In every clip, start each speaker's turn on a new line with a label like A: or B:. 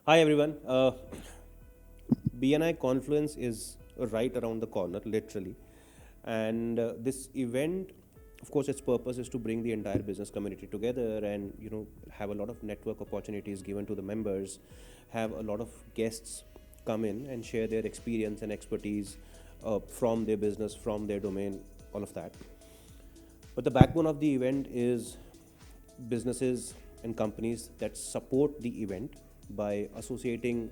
A: Hi everyone. BNI Confluence is right around the corner, literally, and this event, of course, its purpose is to bring the entire business community together, and have a lot of network opportunities given to the members, have a lot of guests come in and share their experience and expertise from their business, from their domain, all of that. But the backbone of the event is businesses and companies that support the event by associating,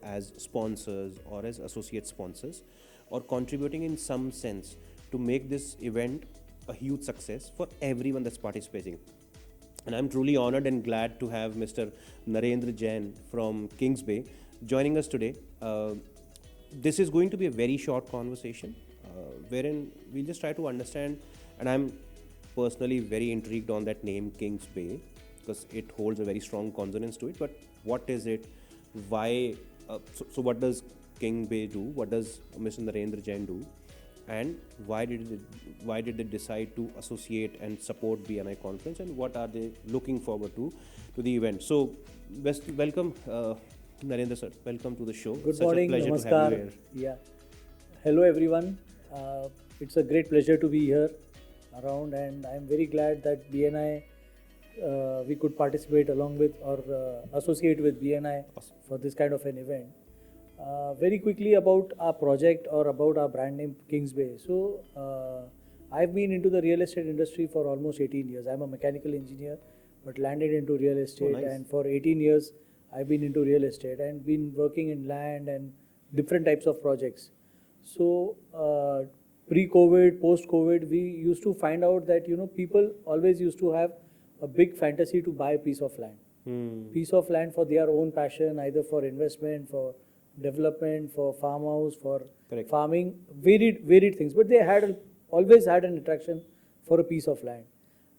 A: as sponsors or as associate sponsors, or contributing in some sense to make this event a huge success for everyone that's participating. And I'm truly honored and glad to have Mr. Narendra Jain from Kingsbay joining us today. This is going to be a very short conversation wherein we'll just try to understand, and I'm personally very intrigued on that name Kingsbay because it holds a very strong consonance to it. But what is it? Why? So what does Kingsbay do? What does Mr. Narendra Jain do? And why did they decide to associate and support BNI Conference, and what are they looking forward to the event? So welcome, Narendra sir, welcome to the show.
B: Good
A: Such
B: morning,
A: a pleasure
B: namaskar.
A: to have you here.
B: Yeah, hello everyone. It's a great pleasure to be here around, and I'm very glad that BNI we could participate along with or associate with BNI
A: Awesome.
B: for this kind of an event. Very quickly about our project or about our brand name Kingsbay. So I've been into the real estate industry for almost 18 years. I'm a mechanical engineer, but landed into real estate,
A: nice.
B: and for 18 years I've been into real estate and been working in land and different types of projects. So pre-COVID, post-COVID, we used to find out that people always used to have a big fantasy to buy a piece of land. Piece of land for their own passion, either for investment, for development, for farmhouse, for
A: Correct.
B: farming, varied things. But they always had an attraction for a piece of land.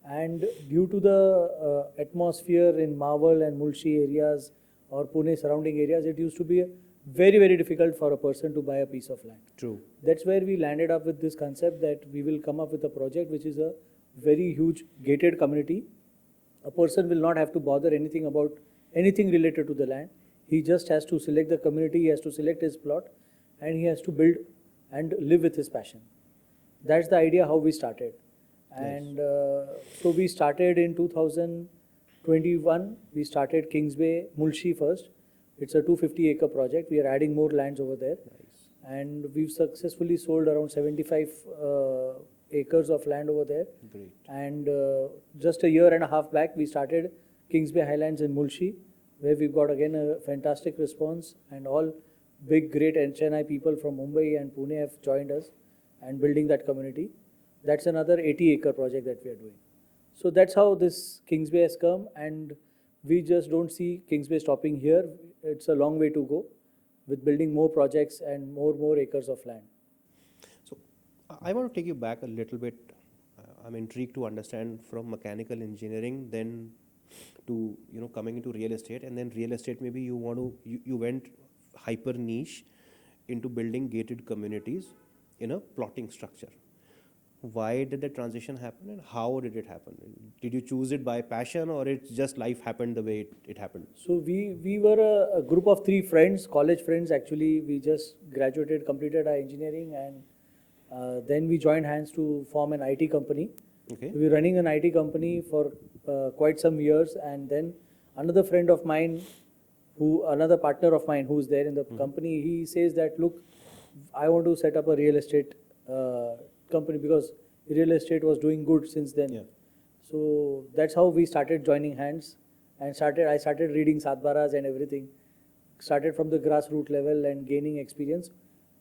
B: And due to the atmosphere in Marvel and Mulshi areas or Pune surrounding areas, it used to be very difficult for a person to buy a piece of land.
A: True.
B: That's where we landed up with this concept that we will come up with a project which is a very huge gated community. A person will not have to bother anything about anything related to the land. He just has to select the community, he has to select his plot, and he has to build and live with his passion. That's the idea how we started.
A: Nice.
B: And so we started in 2021. We started Kingsbay, Mulshi first. It's a 250-acre project. We are adding more lands over there.
A: Nice.
B: And we've successfully sold around 75 acres of land over there.
A: Great.
B: And just a year and a half back, we started Kingsbay Highlands in Mulshi, where we've got again a fantastic response, and all big, great HNI people from Mumbai and Pune have joined us and building that community. That's another 80-acre project that we are doing. So that's how this Kingsbay has come, and we just don't see Kingsbay stopping here. It's a long way to go with building more projects and more acres of land.
A: So I want to take you back a little bit. I'm intrigued to understand from mechanical engineering then to coming into real estate, and then real estate maybe you went hyper niche into building gated communities in a plotting structure. Why did the transition happen, and how did it happen? Did you choose it by passion, or it's just life happened the way it happened?
B: So we were a group of 3 friends, college friends actually. We just graduated, completed our engineering, and then we joined hands to form an IT company.
A: Okay.
B: We were running an IT company for quite some years, and then another friend of mine, another partner of mine who's there in the company, he says that, look, I want to set up a real estate company because real estate was doing good since then.
A: Yeah.
B: So that's how we started joining hands, and I started reading Satbaras and everything. Started from the grassroots level and gaining experience.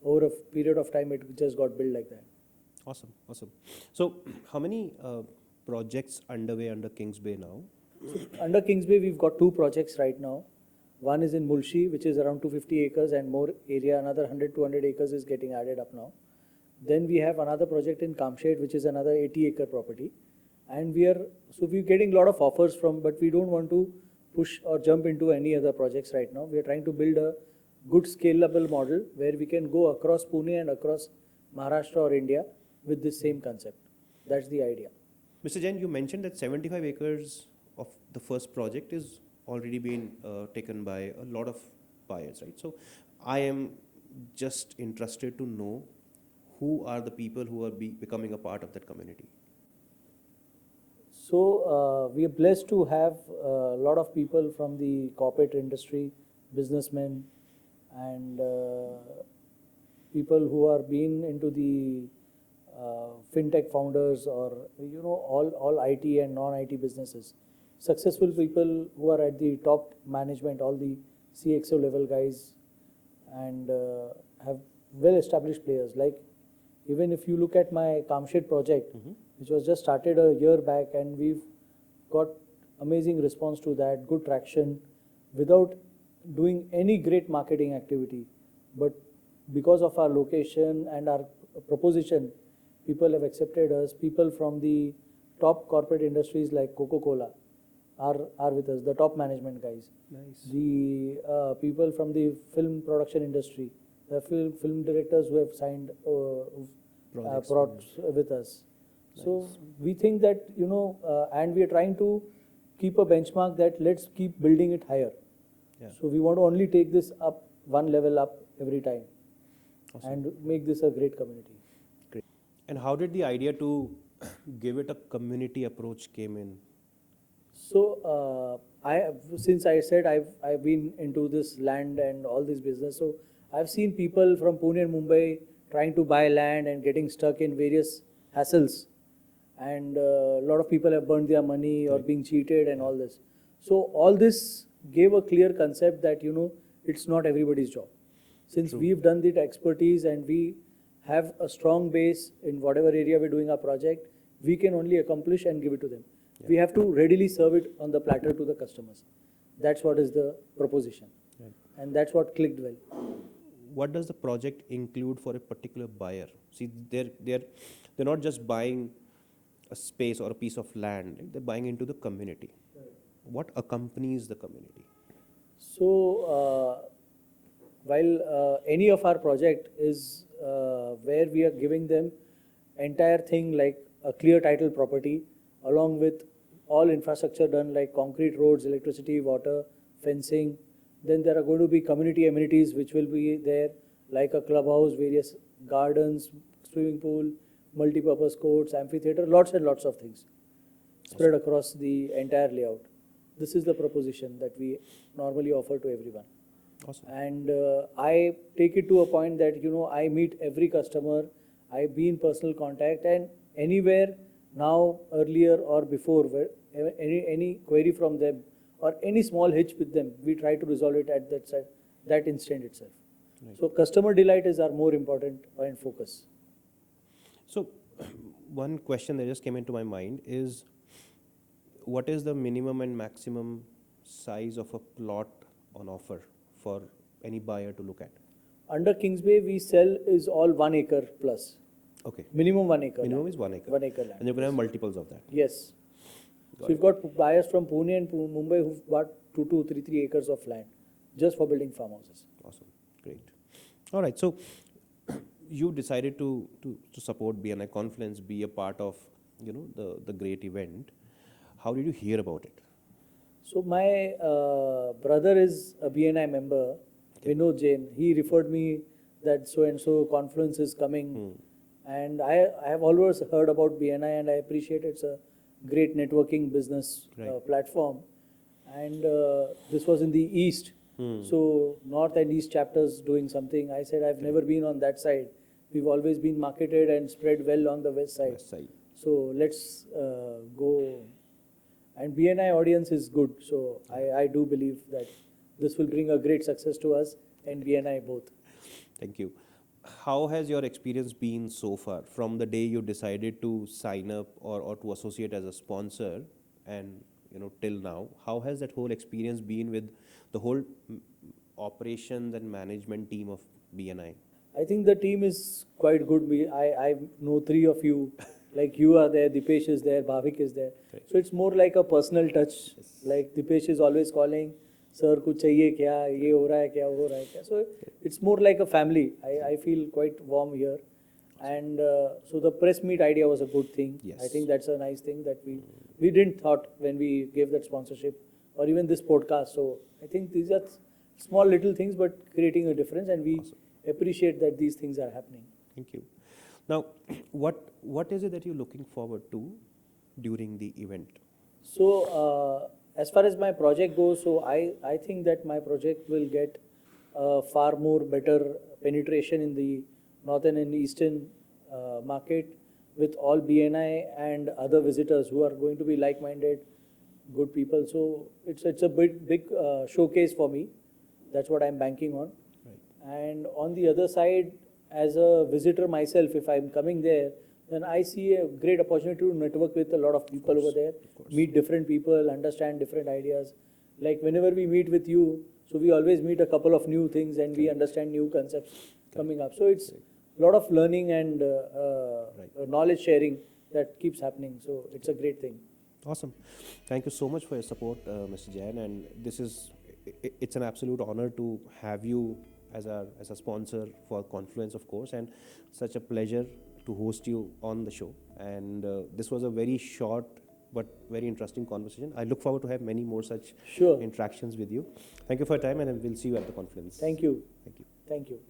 B: Over a period of time, it just got built like that.
A: Awesome. So how many projects underway under Kingsbay now?
B: So under Kingsbay, we've got 2 projects right now. One is in Mulshi, which is around 250 acres, and more area, another 100-200 acres is getting added up now. Then we have another project in Kamshed, which is another 80-acre property. And we're getting a lot of offers but we don't want to push or jump into any other projects right now. We are trying to build a good scalable model where we can go across Pune and across Maharashtra or India with this same concept. That's the idea.
A: Mr. Jain, you mentioned that 75 acres of the first project is already been taken by a lot of buyers, right? So I am just interested to know who are the people who are becoming a part of that community.
B: So we are blessed to have a lot of people from the corporate industry, businessmen, and people who are been into the fintech founders, or all IT and non-IT businesses. Successful people who are at the top management, all the CXO level guys, and have well-established players. Like even if you look at my Kamshed project, which was just started a year back, and we've got amazing response to that, good traction, without doing any great marketing activity. But because of our location and our proposition, people have accepted us. People from the top corporate industries like Coca-Cola are with us, the top management guys.
A: Nice.
B: The people from the film production industry, the film directors who have signed projects with us.
A: Nice.
B: So we think that, and we are trying to keep a benchmark that let's keep building it higher.
A: Yeah.
B: So we want to only take this up one level up every time.
A: Awesome.
B: And make this a great community.
A: Great. And how did the idea to give it a community approach came in?
B: So since I said I've been into this land and all this business, so I've seen people from Pune and Mumbai trying to buy land and getting stuck in various hassles, and a lot of people have burned their money or being cheated and all this. So all this gave a clear concept that it's not everybody's job. Since
A: True.
B: we've done the expertise and we have a strong base in whatever area we're doing our project, we can only accomplish and give it to them.
A: Yeah.
B: We have to readily serve it on the platter to the customers. That's what is the proposition.
A: Right.
B: And that's what clicked well.
A: What does the project include for a particular buyer? See, they're not just buying a space or a piece of land, right? They're buying into the community.
B: Right.
A: What accompanies the community?
B: So while any of our project is where we are giving them entire thing like a clear title property, along with all infrastructure done like concrete roads, electricity, water, fencing. Then there are going to be community amenities which will be there, like a clubhouse, various gardens, swimming pool, multi-purpose courts, amphitheater, lots and lots of things spread across the entire layout. This is the proposition that we normally offer to everyone.
A: Awesome.
B: And I take it to a point that I meet every customer, I be in personal contact, and anywhere now, earlier or before, where any query from them or any small hitch with them, we try to resolve it at that instant itself.
A: Right.
B: So customer delight is our more important and focus.
A: So one question that just came into my mind is, what is the minimum and maximum size of a plot on offer for any buyer to look at?
B: Under Kingsbay, we sell is all 1 acre plus.
A: Okay.
B: Minimum 1 acre.
A: Minimum
B: land.
A: is 1 acre.
B: 1 acre land.
A: And you're going to have multiples of that.
B: Yes.
A: Got
B: So we've got buyers from Pune and Mumbai who've bought 3 acres of land just for building farmhouses.
A: Awesome. Great. All right. So you decided to support BNI Confluence, be a part of the great event. How did you hear about it?
B: So my brother is a BNI member, Vinod Jain. He referred me that so and so conference is coming, and I have always heard about BNI, and I appreciate it's a great networking business
A: Right.
B: platform. And this was in the east, so north and east chapters doing something. I said I've never been on that side. We've always been marketed and spread well on the west side.
A: West side.
B: So let's go. And BNI audience is good, so I do believe that this will bring a great success to us and BNI both.
A: Thank you. How has your experience been so far from the day you decided to sign up or to associate as a sponsor and till now? How has that whole experience been with the whole operations and management team of BNI?
B: I think the team is quite good. I know 3 of you, like you are there, Dipesh is there, Bhavik is there.
A: Right.
B: So it's more like a personal touch.
A: Yes.
B: Like Dipesh is always calling, sir, kuch chahiye kya, ye ho raha hai kya, wo ho raha hai kya. So it's more like a family. I feel quite warm here. And so the press meet idea was a good thing.
A: Yes.
B: I think that's a nice thing that we didn't thought when we gave that sponsorship or even this podcast. So I think these are small little things, but creating a difference, and we appreciate that these things are happening.
A: Thank you. Now, what is it that you're looking forward to during the event?
B: So as far as my project goes, so I think that my project will get far more better penetration in the northern and eastern market with all BNI and other visitors who are going to be like-minded, good people. So it's a big showcase for me. That's what I'm banking on.
A: Right.
B: And on the other side, as a visitor myself, if I'm coming there, then I see a great opportunity to network with a lot of people over there, meet different people, understand different ideas. Like whenever we meet with you, so we always meet a couple of new things and we understand new concepts coming up. So it's a lot of learning and knowledge sharing that keeps happening. So it's a great thing.
A: Awesome. Thank you so much for your support, Mr. Jain. And it's an absolute honor to have you as a sponsor for Confluence, of course, and such a pleasure to host you on the show. And this was a very short but very interesting conversation. I look forward to have many more such interactions with you. Thank you for your time, and we'll see you at the Confluence.
B: Thank you.
A: Thank you.
B: Thank you.